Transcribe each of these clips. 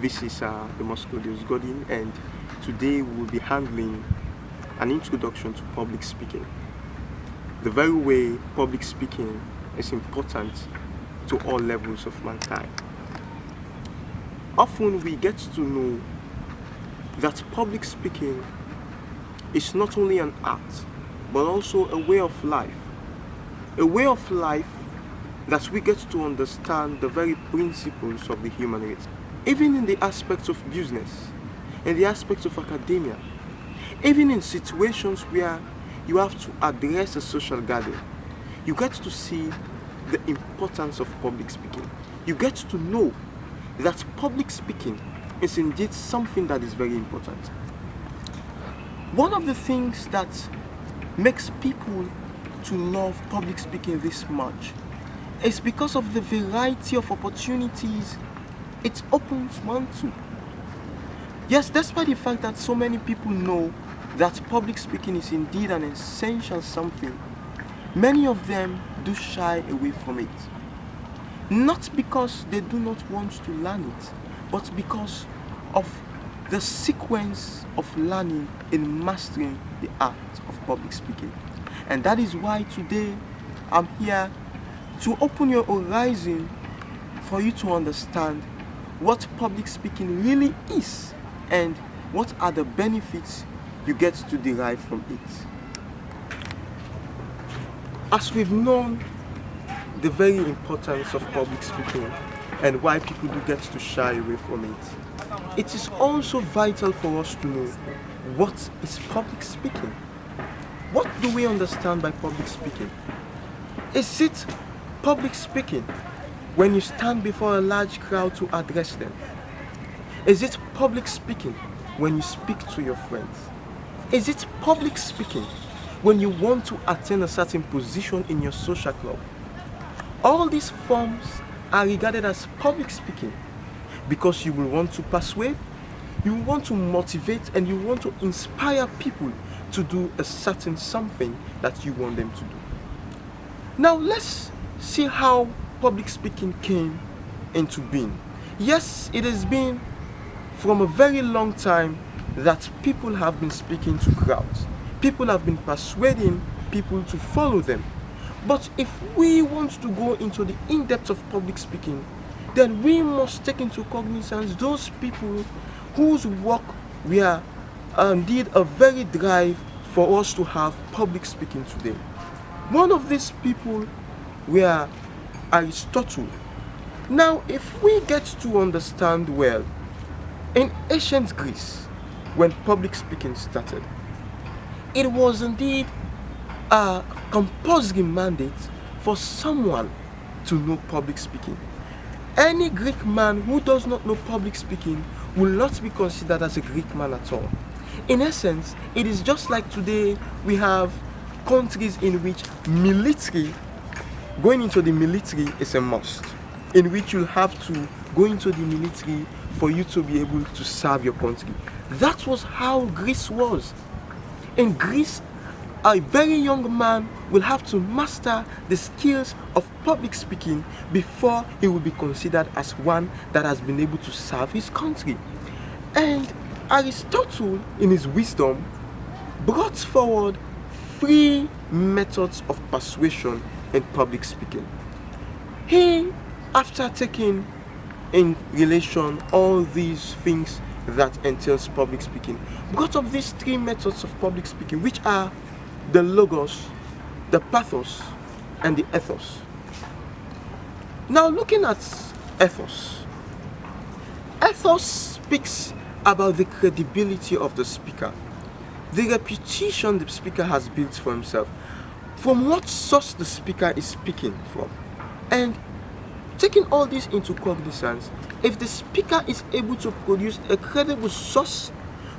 This is Demascodius Godin, and today we will be handling an introduction to public speaking. The very way public speaking is important to all levels of mankind. Often we get to know that public speaking is not only an art, but also a way of life. A way of life that we get to understand the very principles of the human race. Even in the aspects of business, in the aspects of academia, even in situations where you have to address a social gathering, you get to see the importance of public speaking. You get to know that public speaking is indeed something that is very important. One of the things that makes people to love public speaking this much is because of the variety of opportunities it opens one to. Yes, despite the fact that so many people know that public speaking is indeed an essential something, many of them do shy away from it. Not because they do not want to learn it, but because of the sequence of learning in mastering the art of public speaking. And that is why today I'm here to open your horizon for you to understand what public speaking really is and what are the benefits you get to derive from it. As we've known the very importance of public speaking and why people do get to shy away from it, it is also vital for us to know what is public speaking. What do we understand by public speaking? Is it public speaking when you stand before a large crowd to address them? Is it public speaking when you speak to your friends? Is it public speaking when you want to attain a certain position in your social club? All these forms are regarded as public speaking because you will want to persuade, you want to motivate, and you want to inspire people to do a certain something that you want them to do. Now let's see how public speaking came into being. Yes, it has been from a very long time that people have been speaking to crowds. People have been persuading people to follow them. But if we want to go into the in-depth of public speaking, then we must take into cognizance those people whose work were indeed a very drive for us to have public speaking today. One of these people were Aristotle. Now, if we get to understand well, in ancient Greece, when public speaking started, it was indeed a compulsory mandate for someone to know public speaking. Any Greek man who does not know public speaking will not be considered as a Greek man at all. In essence, it is just like today we have countries in which going into the military is a must, in which you'll have to go into the military for you to be able to serve your country. That was how Greece was. In Greece, a very young man will have to master the skills of public speaking before he will be considered as one that has been able to serve his country. And Aristotle, in his wisdom, brought forward 3 methods of persuasion in public speaking. He, after taking in relation all these things that entails public speaking, brought up these 3 methods of public speaking, which are the logos, the pathos, and the ethos. Now, looking at ethos speaks about the credibility of the speaker, the reputation the speaker has built for himself, from what source the speaker is speaking from. And taking all this into cognizance, if the speaker is able to produce a credible source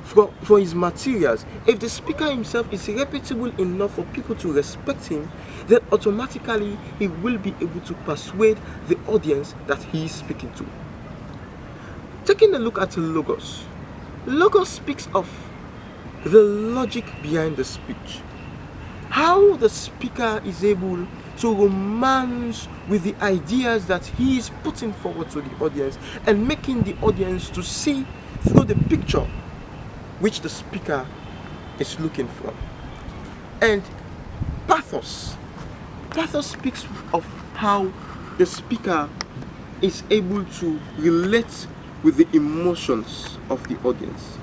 for his materials, if the speaker himself is reputable enough for people to respect him, then automatically he will be able to persuade the audience that he is speaking to. Taking a look at logos. Logos speaks of the logic behind the speech. How the speaker is able to romance with the ideas that he is putting forward to the audience and making the audience to see through the picture which the speaker is looking for. And pathos speaks of how the speaker is able to relate with the emotions of the audience.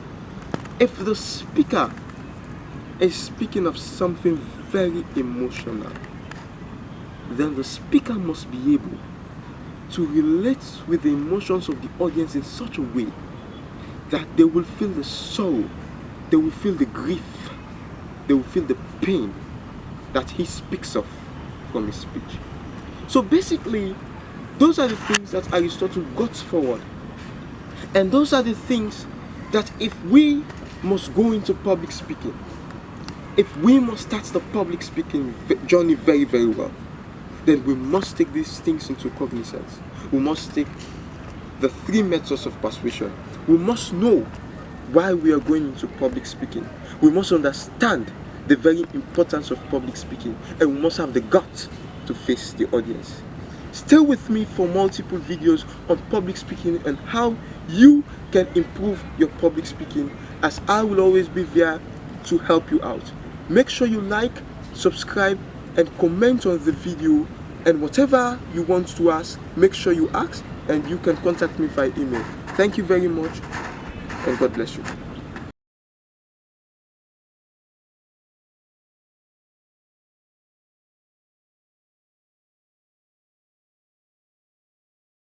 If the speaker is speaking of something very emotional, then the speaker must be able to relate with the emotions of the audience in such a way that they will feel the sorrow, they will feel the grief, they will feel the pain that he speaks of from his speech. So basically, those are the things that Aristotle got forward. And those are the things that if we must go into public speaking, if we must start the public speaking journey very, very well, then we must take these things into cognizance. We must take the 3 methods of persuasion. We must know why we are going into public speaking. We must understand the very importance of public speaking, and we must have the guts to face the audience. Stay with me for multiple videos on public speaking and how you can improve your public speaking, as I will always be there to help you out. Make sure you like, subscribe, and comment on the video, and whatever you want to ask, make sure you ask, and you can contact me via email. Thank you very much, and God bless you.